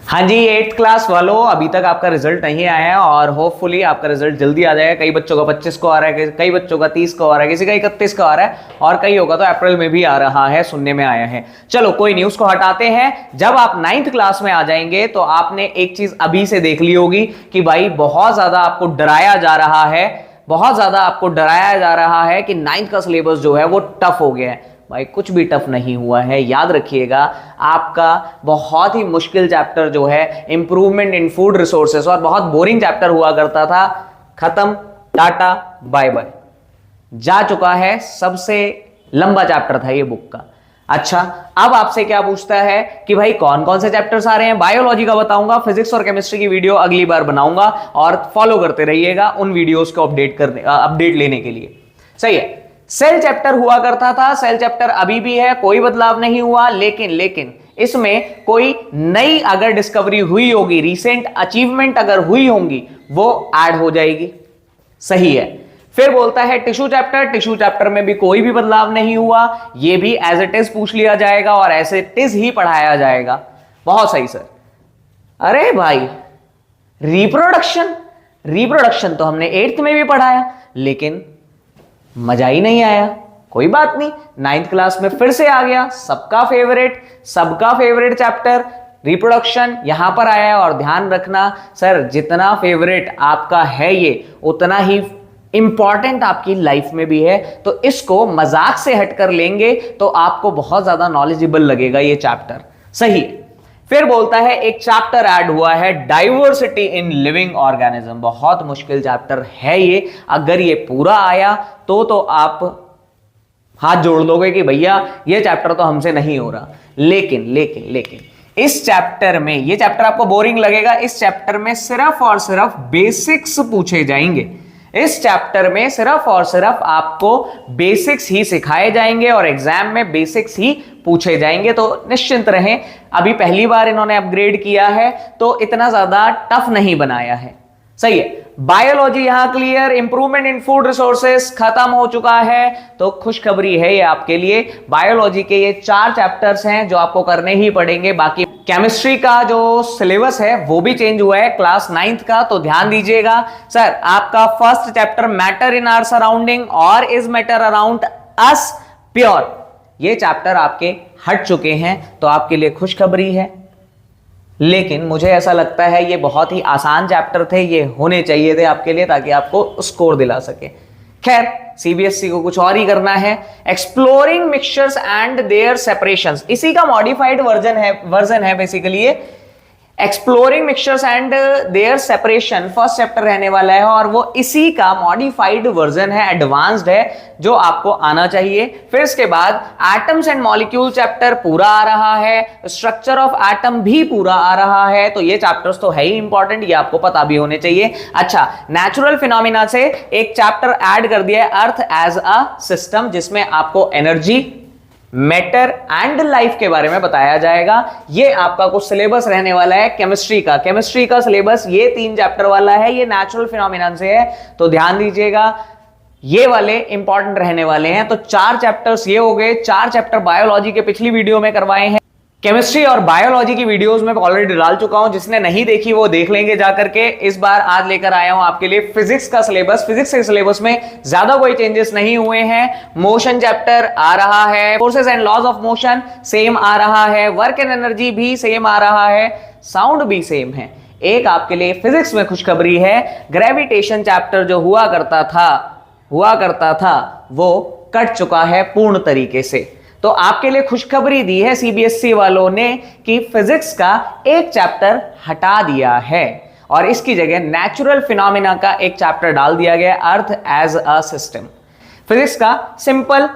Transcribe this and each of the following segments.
हाँ जी, 8th class वालों, अभी तक आपका रिजल्ट नहीं आया है और होपफुली आपका रिजल्ट जल्दी आ जाएगा। कई बच्चों का 25 को आ रहा है, कई बच्चों का 30 को आ रहा है, किसी का 31 को आ रहा है और कई होगा तो अप्रैल में भी आ रहा है, सुनने में आया है। चलो कोई नहीं, उसको हटाते हैं। जब आप 9th क्लास में आ जाएंगे तो आपने एक चीज अभी से देख ली होगी कि भाई बहुत ज्यादा आपको डराया जा रहा है, बहुत ज्यादा आपको डराया जा रहा है कि 9th का सिलेबस जो है वो टफ हो गया है। भाई कुछ भी टफ नहीं हुआ है, याद रखिएगा। आपका बहुत ही मुश्किल चैप्टर जो है इंप्रूवमेंट इन फूड रिसोर्सेस, और बहुत बोरिंग चैप्टर हुआ करता था, खत्म, टाटा बाय बाय, जा चुका है। सबसे लंबा चैप्टर था ये बुक का। अच्छा, अब आपसे क्या पूछता है कि भाई कौन कौन से चैप्टर्स आ रहे हैं। बायोलॉजी का बताऊंगा, फिजिक्स और केमिस्ट्री की वीडियो अगली बार बनाऊंगा और फॉलो करते रहिएगा उन वीडियोस को अपडेट लेने के लिए। सही है। सेल चैप्टर हुआ करता था, सेल चैप्टर अभी भी है, कोई बदलाव नहीं हुआ, लेकिन इसमें कोई नई अगर डिस्कवरी हुई होगी, रीसेंट अचीवमेंट अगर हुई होंगी, वो ऐड हो जाएगी। सही है। फिर बोलता है टिश्यू चैप्टर, टिश्यू चैप्टर में भी कोई भी बदलाव नहीं हुआ, ये भी एज इट इज पूछ लिया जाएगा और एज इट इज ही पढ़ाया जाएगा। बहुत सही सर। अरे भाई रिप्रोडक्शन, रिप्रोडक्शन तो हमने 8th में भी पढ़ाया, लेकिन मजा ही नहीं आया। कोई बात नहीं, 9th क्लास में फिर से आ गया, सबका फेवरेट चैप्टर रिप्रोडक्शन यहां पर आया है। और ध्यान रखना सर, जितना फेवरेट आपका है ये, उतना ही इंपॉर्टेंट आपकी लाइफ में भी है। तो इसको मजाक से हटकर लेंगे तो आपको बहुत ज्यादा नॉलेजेबल लगेगा ये चैप्टर। सही। फिर बोलता है एक चैप्टर ऐड हुआ है, डाइवर्सिटी इन लिविंग ऑर्गेनिज्म। बहुत मुश्किल चैप्टर है ये, अगर ये पूरा आया तो आप हाथ जोड़ दोगे कि भैया ये चैप्टर तो हमसे नहीं हो रहा। लेकिन इस चैप्टर में, ये चैप्टर आपको बोरिंग लगेगा, इस चैप्टर में सिर्फ और सिर्फ बेसिक्स पूछे जाएंगे। इस चैप्टर में सिर्फ और सिर्फ आपको बेसिक्स ही सिखाए जाएंगे और एग्जाम में बेसिक्स ही पूछे जाएंगे। तो निश्चिंत रहें, अभी पहली बार इन्होंने अपग्रेड किया है तो इतना ज्यादा टफ नहीं बनाया है। सही है। बायोलॉजी यहां clear, improvement in food resources खत्म हो चुका है। तो खुशखबरी है ये आपके लिए, बायोलॉजी के ये 4 चैप्टर्स हैं जो आपको करने ही पड़ेंगे। बाकी केमिस्ट्री का जो सिलेबस है वो भी चेंज हुआ है क्लास 9th का, तो ध्यान दीजिएगा। सर आपका first chapter matter in our surrounding और is matter around us pure, ये चैप्टर आपके हट चुके हैं, तो आपके लिए खुशखबरी है। लेकिन मुझे ऐसा लगता है ये बहुत ही आसान चैप्टर थे, ये होने चाहिए थे आपके लिए ताकि आपको स्कोर दिला सके। खैर, सीबीएसई को कुछ और ही करना है। Exploring mixtures and their separations, इसी का मॉडिफाइड वर्जन है बेसिकली ये। Exploring mixtures and their separation first chapter रहने वाला है और वो इसी का मॉडिफाइड वर्जन है, एडवांस्ड है, जो आपको आना चाहिए। फिर इसके बाद एटम्स एंड मॉलिक्यूल चैप्टर पूरा आ रहा है, स्ट्रक्चर ऑफ एटम भी पूरा आ रहा है। तो ये चैप्टर्स तो है ही इंपॉर्टेंट, ये आपको पता भी होने चाहिए। अच्छा, नेचुरल फिनोमिना से एक चैप्टर ऐड कर दिया है, अर्थ एज अ सिस्टम, जिसमें आपको एनर्जी, मैटर एंड लाइफ के बारे में बताया जाएगा। ये आपका कुछ सिलेबस रहने वाला है केमिस्ट्री का सिलेबस ये 3 चैप्टर वाला है, ये नेचुरल फिनोमिना से है, तो ध्यान दीजिएगा ये वाले इंपॉर्टेंट रहने वाले हैं। तो 4 चैप्टर्स ये हो गए। 4 चैप्टर बायोलॉजी के पिछली वीडियो में करवाए हैं। केमिस्ट्री और बायोलॉजी की वीडियोस में ऑलरेडी डाल चुका हूं, जिसने नहीं देखी वो देख लेंगे जाकर के। इस बार आज लेकर आया हूं आपके लिए फिजिक्स का सिलेबस। फिजिक्स के सिलेबस में ज्यादा कोई चेंजेस नहीं हुए हैं। मोशन चैप्टर आ रहा है, forces and laws of motion same आ रहा है, वर्क एंड एनर्जी भी सेम आ रहा है, साउंड भी सेम है। एक आपके लिए फिजिक्स में खुशखबरी है, ग्रेविटेशन चैप्टर जो हुआ करता था वो कट चुका है पूर्ण तरीके से। तो आपके लिए खुशखबरी दी है सीबीएसई वालों ने कि फिजिक्स का एक चैप्टर हटा दिया है और इसकी जगह नेचुरल फिनोमिना का एक चैप्टर डाल दिया गया, earth as a system. Physics का सिंपल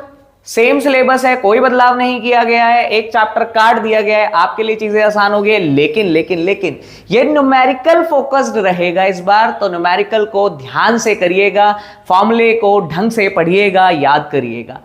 सेम सिलेबस है, कोई बदलाव नहीं किया गया है, एक चैप्टर काट दिया गया है, आपके लिए चीजें आसान हो गई। लेकिन ये न्यूमेरिकल फोकस्ड रहेगा इस बार, तो न्यूमेरिकल को ध्यान से करिएगा, फॉर्मूले को ढंग से पढ़िएगा, याद करिएगा।